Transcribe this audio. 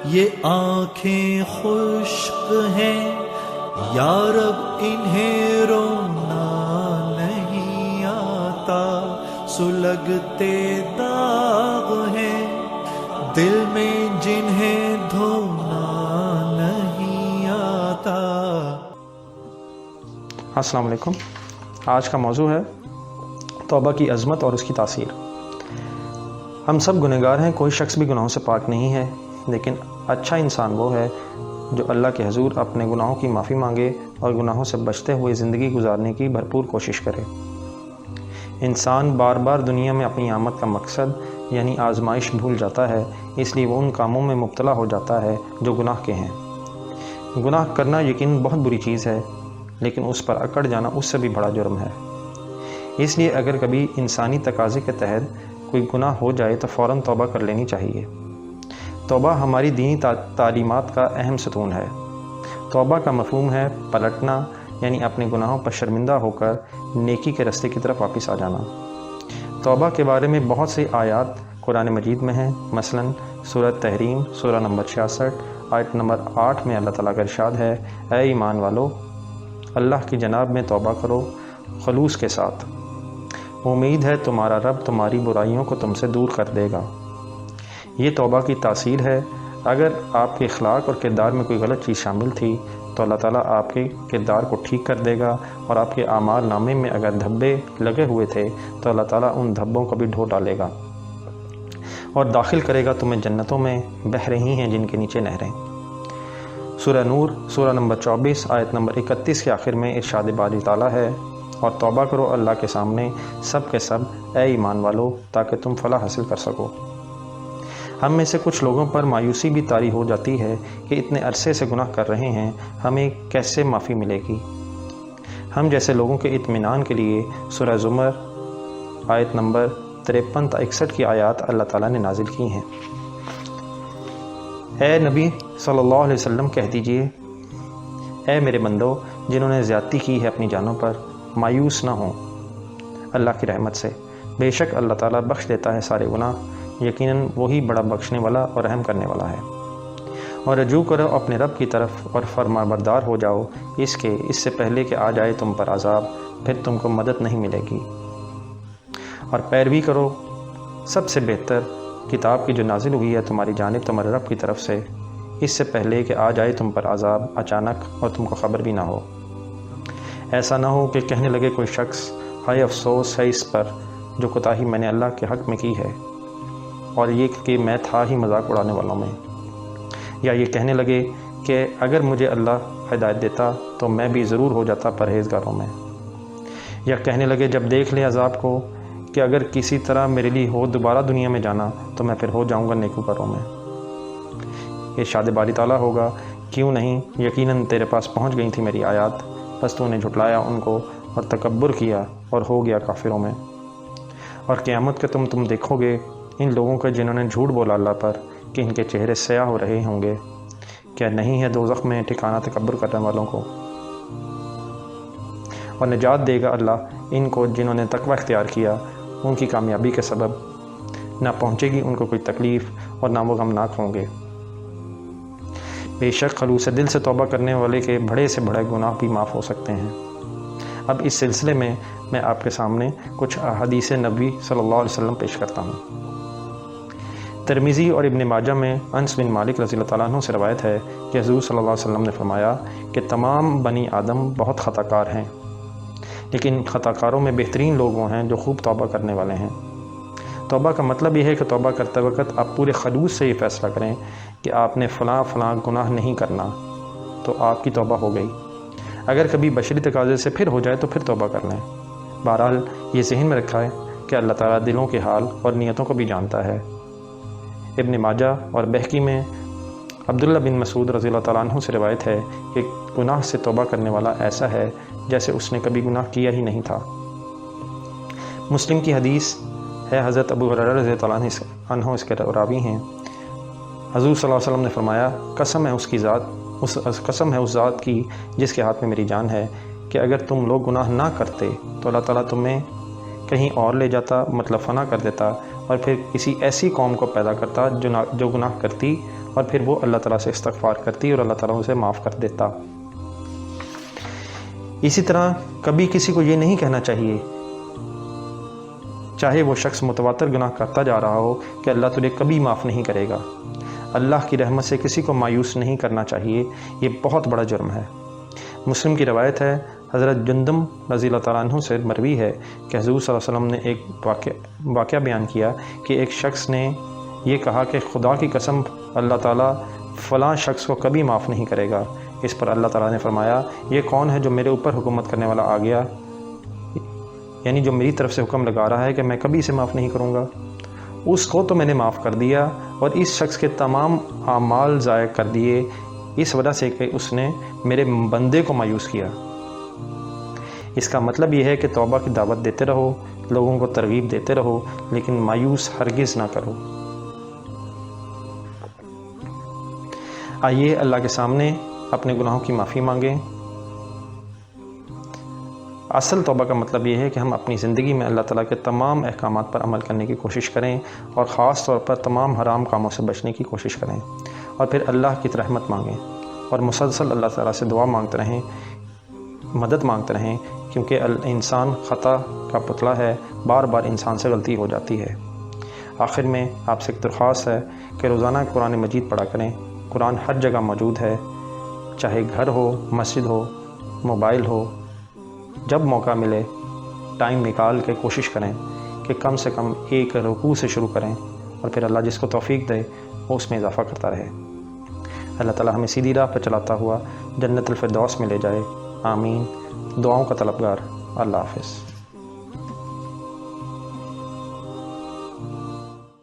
یہ آنکھیں خشک ہیں یا رب انہیں رونا نہیں آتا، سلگتے داغ ہیں دل میں جنہیں دھونا نہیں آتا۔ السلام علیکم۔ آج کا موضوع ہے توبہ کی عظمت اور اس کی تاثیر۔ ہم سب گنہگار ہیں، کوئی شخص بھی گناہوں سے پاک نہیں ہے، لیکن اچھا انسان وہ ہے جو اللہ کے حضور اپنے گناہوں کی معافی مانگے اور گناہوں سے بچتے ہوئے زندگی گزارنے کی بھرپور کوشش کرے۔ انسان بار بار دنیا میں اپنی آمد کا مقصد یعنی آزمائش بھول جاتا ہے، اس لیے وہ ان کاموں میں مبتلا ہو جاتا ہے جو گناہ کے ہیں۔ گناہ کرنا یقیناً بہت بری چیز ہے، لیکن اس پر اکڑ جانا اس سے بھی بڑا جرم ہے۔ اس لیے اگر کبھی انسانی تقاضے کے تحت کوئی گناہ ہو جائے تو فوراً توبہ کر لینی چاہیے۔ توبہ ہماری دینی تعلیمات کا اہم ستون ہے۔ توبہ کا مفہوم ہے پلٹنا، یعنی اپنے گناہوں پر شرمندہ ہو کر نیکی کے راستے کی طرف واپس آ جانا۔ توبہ کے بارے میں بہت سی آیات قرآن مجید میں ہیں، مثلاً سورہ تحریم سورہ نمبر 66 آیت نمبر 8 میں اللہ تعالیٰ کا ارشاد ہے، اے ایمان والو، اللہ کی جناب میں توبہ کرو خلوص کے ساتھ، امید ہے تمہارا رب تمہاری برائیوں کو تم سے دور کر دے گا۔ یہ توبہ کی تاثیر ہے۔ اگر آپ کے اخلاق اور کردار میں کوئی غلط چیز شامل تھی تو اللہ تعالیٰ آپ کے کردار کو ٹھیک کر دے گا، اور آپ کے اعمال نامے میں اگر دھبے لگے ہوئے تھے تو اللہ تعالیٰ ان دھبوں کو بھی دھو ڈالے گا اور داخل کرے گا تمہیں جنتوں میں بہہ رہی ہیں جن کے نیچے نہریں۔ سورہ نور سورہ نمبر 24 آیت نمبر 31 کے آخر میں ارشاد باری تعالیٰ ہے، اور توبہ کرو اللہ کے سامنے سب کے سب، اے ایمان والو، تاکہ تم فلاح حاصل کر سکو۔ ہم میں سے کچھ لوگوں پر مایوسی بھی طاری ہو جاتی ہے کہ اتنے عرصے سے گناہ کر رہے ہیں، ہمیں کیسے معافی ملے گی؟ ہم جیسے لوگوں کے اطمینان کے لیے سورہ زمر آیت نمبر 53 تا 61 کی آیات اللہ تعالیٰ نے نازل کی ہیں۔ اے نبی صلی اللہ علیہ وسلم کہہ دیجئے، اے میرے بندو جنہوں نے زیادتی کی ہے اپنی جانوں پر، مایوس نہ ہوں اللہ کی رحمت سے، بے شک اللہ تعالیٰ بخش دیتا ہے سارے گناہ، یقیناً وہی بڑا بخشنے والا اور رحم کرنے والا ہے۔ اور رجوع کرو اپنے رب کی طرف اور فرما بردار ہو جاؤ اس سے پہلے کہ آ جائے تم پر عذاب، پھر تم کو مدد نہیں ملے گی۔ اور پیروی کرو سب سے بہتر کتاب کی جو نازل ہوئی ہے تمہاری جانب تمہارے رب کی طرف سے، اس سے پہلے کہ آ جائے تم پر عذاب اچانک اور تم کو خبر بھی نہ ہو۔ ایسا نہ ہو کہ کہنے لگے کوئی شخص، ہائے افسوس ہے اس پر جو کوتاہی میں نے اللہ کے حق میں کی ہے، اور یہ کہ میں تھا ہی مذاق اڑانے والوں میں، یا یہ کہنے لگے کہ اگر مجھے اللہ ہدایت دیتا تو میں بھی ضرور ہو جاتا پرہیزگاروں میں، یا کہنے لگے جب دیکھ لیں عذاب کو کہ اگر کسی طرح میرے لیے ہو دوبارہ دنیا میں جانا تو میں پھر ہو جاؤں گا نیکوکاروں میں۔ ارشاد باری تعالیٰ ہوگا، کیوں نہیں، یقیناً تیرے پاس پہنچ گئی تھی میری آیات، بس تو نے جھٹلایا ان کو اور تکبر کیا اور ہو گیا کافروں میں۔ اور قیامت کے تم دیکھو گے ان لوگوں کے جنہوں نے جھوٹ بولا اللہ پر کہ ان کے چہرے سیاہ ہو رہے ہوں گے، کیا نہیں ہے دوزخ میں ٹھکانہ تکبر کرنے والوں کو؟ اور نجات دے گا اللہ ان کو جنہوں نے تقوی اختیار کیا، ان کی کامیابی کے سبب نہ پہنچے گی ان کو کوئی تکلیف اور نہ وہ غمناک ہوں گے۔ بے شک خلوص دل سے توبہ کرنے والے کے بڑے سے بڑے گناہ بھی معاف ہو سکتے ہیں۔ اب اس سلسلے میں آپ کے سامنے کچھ احادیث نبوی صلی اللہ علیہ وسلم پیش کرتا ہوں۔ ترمذی اور ابن ماجہ میں انس بن مالک رضی اللہ تعالیٰ عنہ سے روایت ہے کہ حضور صلی اللہ علیہ وسلم نے فرمایا کہ تمام بنی آدم بہت خطا کار ہیں، لیکن خطا کاروں میں بہترین لوگ وہ ہیں جو خوب توبہ کرنے والے ہیں۔ توبہ کا مطلب یہ ہے کہ توبہ کرتے وقت آپ پورے خلوص سے یہ فیصلہ کریں کہ آپ نے فلاں گناہ نہیں کرنا، تو آپ کی توبہ ہو گئی۔ اگر کبھی بشری تقاضے سے پھر ہو جائے تو پھر توبہ کر لیں۔ بہرحال یہ ذہن میں رکھا ہے کہ اللہ تعالیٰ دلوں کے حال اور نیتوں کو بھی جانتا ہے۔ ابن ماجہ اور بہقی میں عبداللہ بن مسعود رضی اللہ تعالیٰ عنہ سے روایت ہے کہ گناہ سے توبہ کرنے والا ایسا ہے جیسے اس نے کبھی گناہ کیا ہی نہیں تھا۔ مسلم کی حدیث ہے، حضرت ابو ہریرہ رضی اللہ تعالیٰ عنہ اس کے راوی ہیں۔ حضور صلی اللہ علیہ وسلم نے فرمایا، قسم ہے اس ذات کی جس کے ہاتھ میں میری جان ہے، کہ اگر تم لوگ گناہ نہ کرتے تو اللہ تعالیٰ تمہیں کہیں اور لے جاتا، مطلب فنا کر دیتا، اور پھر کسی ایسی قوم کو پیدا کرتا جو گناہ کرتی اور پھر وہ اللہ تعالیٰ سے استغفار کرتی اور اللہ تعالیٰ اسے معاف کر دیتا۔ اسی طرح کبھی کسی کو یہ نہیں کہنا چاہیے، چاہے وہ شخص متواتر گناہ کرتا جا رہا ہو، کہ اللہ تجھے کبھی معاف نہیں کرے گا۔ اللہ کی رحمت سے کسی کو مایوس نہیں کرنا چاہیے، یہ بہت بڑا جرم ہے۔ مسلم کی روایت ہے، حضرت جندم رضی اللہ تعالیٰ عنہ سے مروی ہے کہ حضور صلی اللہ علیہ وسلم نے ایک واقعہ بیان کیا کہ ایک شخص نے یہ کہا کہ خدا کی قسم اللہ تعالیٰ فلاں شخص کو کبھی معاف نہیں کرے گا۔ اس پر اللہ تعالیٰ نے فرمایا، یہ کون ہے جو میرے اوپر حکومت کرنے والا آ گیا، یعنی جو میری طرف سے حکم لگا رہا ہے کہ میں کبھی اسے معاف نہیں کروں گا۔ اس کو تو میں نے معاف کر دیا، اور اس شخص کے تمام اعمال ضائع کر دیے اس وجہ سے کہ اس نے میرے بندے کو مایوس کیا۔ اس کا مطلب یہ ہے کہ توبہ کی دعوت دیتے رہو، لوگوں کو ترغیب دیتے رہو، لیکن مایوس ہرگز نہ کرو۔ آئیے اللہ کے سامنے اپنے گناہوں کی معافی مانگیں۔ اصل توبہ کا مطلب یہ ہے کہ ہم اپنی زندگی میں اللہ تعالیٰ کے تمام احکامات پر عمل کرنے کی کوشش کریں، اور خاص طور پر تمام حرام کاموں سے بچنے کی کوشش کریں، اور پھر اللہ کی رحمت مانگیں، اور مسلسل اللہ تعالیٰ سے دعا مانگتے رہیں، مدد مانگتے رہیں، کیونکہ انسان خطا کا پتلا ہے، بار بار انسان سے غلطی ہو جاتی ہے۔ آخر میں آپ سے ایک درخواست ہے کہ روزانہ قرآن مجید پڑھا کریں۔ قرآن ہر جگہ موجود ہے، چاہے گھر ہو، مسجد ہو، موبائل ہو، جب موقع ملے ٹائم نکال کے کوشش کریں کہ کم سے کم ایک رکوع سے شروع کریں، اور پھر اللہ جس کو توفیق دے وہ اس میں اضافہ کرتا رہے۔ اللہ تعالیٰ ہمیں سیدھی راہ پر چلاتا ہوا جنت الفردوس میں لے جائے، آمین۔ دعاؤں کا طلبگار۔ اللہ حافظ۔